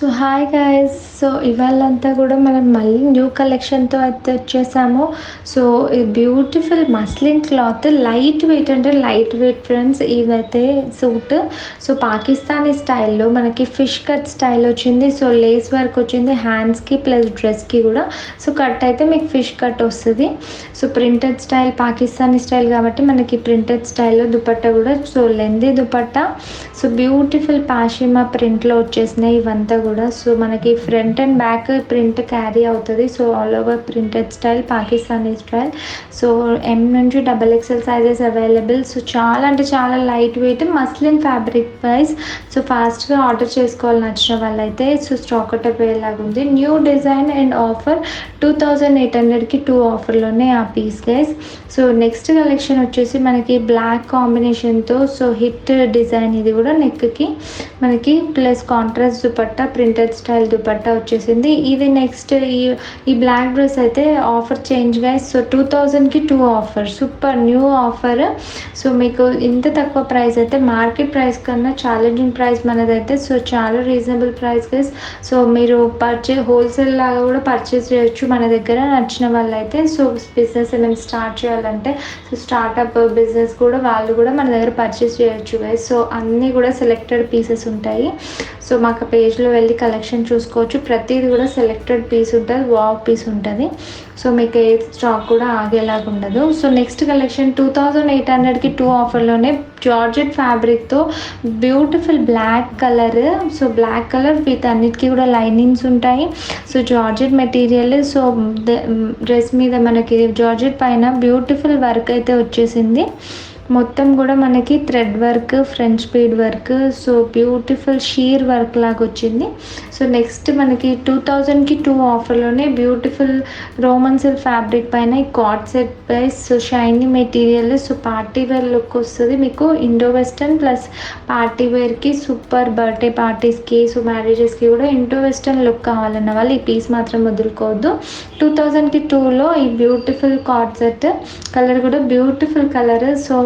So hi guys. So ఇవాళంతా కూడా మనం మళ్ళీ న్యూ కలెక్షన్తో అయితే వచ్చేసాము. సో ఈ beautiful muslin cloth light weight, అంటే లైట్ వెయిట్ ఫ్రెండ్స్. ఇదైతే సూట్ సో పాకిస్తానీ స్టైల్లో మనకి ఫిష్ కట్ స్టైల్ వచ్చింది. సో లేస్ వర్క్ వచ్చింది హ్యాండ్స్కి ప్లస్ డ్రెస్కి కూడా. సో కట్ అయితే మీకు ఫిష్ కట్ వస్తుంది. So printed style, Pakistani style కాబట్టి మనకి ప్రింటెడ్ స్టైల్లో దుపట్టా కూడా. So lengthy dupatta. So beautiful pashmina ప్రింట్లో వచ్చేసినాయి ఇవంతా కూడా. సో మనకి front and back print carry అవుతుంది. So all over printed style, Pakistani style. So M నుంచి XXL సైజెస్ అవైలబుల్. సో చాలా అంటే చాలా light weight muslin fabric wise. So ఫాస్ట్గా ఆర్డర్ చేసుకోవాలి నచ్చిన వాళ్ళైతే. సో స్టాక్ అవుట్ అయిపోయేలాగా ఉంది. న్యూ డిజైన్ అండ్ ఆఫర్ 2800కి 2 ఆఫర్లోనే ఆ piece guys. So next collection వచ్చేసి మనకి బ్లాక్ కాంబినేషన్తో సో హిట్ డిజైన్. ఇది కూడా నెక్కి మనకి plus contrast dupatta, printed style dupatta వచ్చేసింది. ఇది నెక్స్ట్ ఈ బ్లాక్ డ్రెస్ అయితే ఆఫర్ చేంజ్ గైస్. సో 2000కి 2 offer, super new offer. So మీకు ఇంత తక్కువ ప్రైస్ అయితే మార్కెట్ ప్రైస్ కన్నా ఛాలెంజింగ్ ప్రైస్ మనదైతే. సో చాలా రీజనబుల్ ప్రైస్ గైస్. సో మీరు హోల్సేల్ లాగా కూడా పర్చేస్ చేయొచ్చు మన దగ్గర నచ్చిన వాళ్ళైతే. సో బిజినెస్ ఏమైనా స్టార్ట్ చేయాలంటే సో స్టార్టప్ బిజినెస్ కూడా వాళ్ళు కూడా మన దగ్గర పర్చేస్ చేయొచ్చు గైస్. సో అన్నీ కూడా సెలెక్టెడ్ పీసెస్ ఉంటాయి. సో మాకు పేజ్లో వెళ్ళి కలెక్షన్ చూసుకోవచ్చు. ప్రతిదీ కూడా సెలెక్టెడ్ పీస్ ఉంటుంది, వావ్ పీస్ ఉంటుంది. సో మీకు ఏ స్టాక్ కూడా ఆగేలాగా ఉండదు. సో నెక్స్ట్ కలెక్షన్ 2800కి 2 ఆఫర్లోనే జార్జెట్ ఫ్యాబ్రిక్తో beautiful black colour. So black colour with అన్నిటికీ కూడా లైనింగ్స్ ఉంటాయి. So georgette material. So dress మీద మనకి జార్జెట్ పైన బ్యూటిఫుల్ వర్క్ అయితే వచ్చేసింది. మొత్తం కూడా మనకి thread work, French bead work. So beautiful sheer work లాగా వచ్చింది. సో నెక్స్ట్ మనకి 2000కి 2 ఆఫర్లోనే బ్యూటిఫుల్ రోమన్ సిల్క్ ఫ్యాబ్రిక్ పైన ఈ cord set price. So shiny material. So party wear look వస్తుంది మీకు. ఇండో వెస్టర్న్ ప్లస్ పార్టీ వేర్కి సూపర్. బర్త్డే పార్టీస్కి, సో మ్యారేజెస్కి కూడా ఇండో వెస్టర్న్ లుక్ కావాలన్న వాళ్ళు ఈ పీస్ మాత్రం వదులుకోవద్దు. 2000కి 2లో ఈ బ్యూటిఫుల్ కార్డ్ సెట్. కలర్ కూడా బ్యూటిఫుల్ కలర్. సో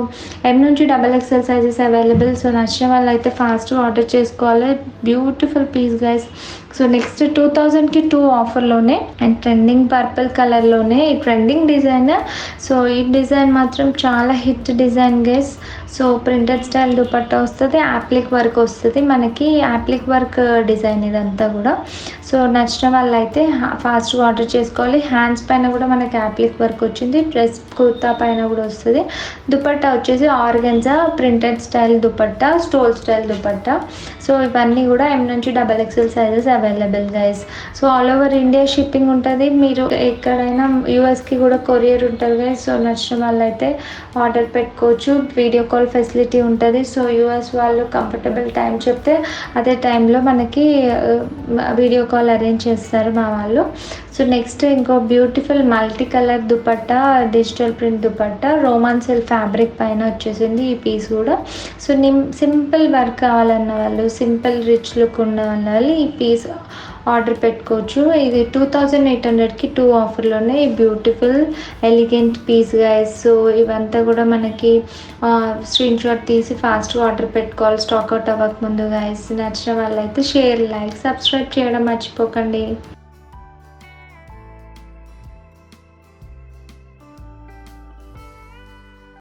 M నుంచి XXL సైజెస్ అవైలబుల్. సో నచ్చిన వాళ్ళు అయితే ఫాస్ట్గా ఆర్డర్ చేసుకోవాలి. Beautiful piece guys. So next 2000కి 2 ఆఫర్లోనే అండ్ ట్రెండింగ్ పర్పుల్ కలర్లోనే ఈ ట్రెండింగ్ డిజైన్. సో ఈ డిజైన్ మాత్రం చాలా hit design guys. So printed style dupatta వస్తుంది, యాప్లిక్ వర్క్ వస్తుంది మనకి. యాప్లిక్ వర్క్ డిజైన్ ఇదంతా కూడా. సో నచ్చిన వాళ్ళు అయితే ఫాస్ట్గా ఆర్డర్ చేసుకోవాలి. హ్యాండ్స్ పైన కూడా మనకి యాప్లిక్ వర్క్ వచ్చింది. డ్రెస్ కుర్తా పైన కూడా వస్తుంది. దుపట్టా వచ్చేసి organza printed style dupatta, stole style dupatta. So ఇవన్నీ కూడా M నుంచి XXL sizes available guys. So all over India shipping ఉంటుంది. మీరు ఎక్కడైనా యూఎస్కి కూడా కొరియర్ ఉంటుంది గైస్. సో నచ్చిన వాళ్ళు అయితే ఆర్డర్ పెట్టుకోవచ్చు. వీడియో కాల్ ఫెసిలిటీ ఉంటుంది. సో యూఎస్ వాళ్ళు కంఫర్టబుల్ టైం చెప్తే అదే టైంలో మనకి వీడియో కాల్ అరేంజ్ చేస్తారు మా వాళ్ళు. సో నెక్స్ట్ ఇంకో beautiful multi colour dupatta, digital print dupatta, roman silk fabric పైన వచ్చేసింది ఈ పీస్ కూడా. సో సింపుల్ వర్క్ కావాలన్న వాళ్ళు, సింపుల్ రిచ్ లుక్ ఉన్న వాళ్ళు ఈ పీస్ ఆర్డర్ పెట్టుకోవచ్చు. ఇది 2800కి 2 ఆఫర్లోనే ఈ beautiful elegant piece guys. So ఇవంతా కూడా మనకి స్క్రీన్ షాట్ తీసి ఫాస్ట్గా ఆర్డర్ పెట్టుకోవాలి స్టాక్ అవుట్ అవ్వక ముందు గైస్. నచ్చిన వాళ్ళైతే షేర్, లైక్, సబ్స్క్రైబ్ చేయడం మర్చిపోకండి.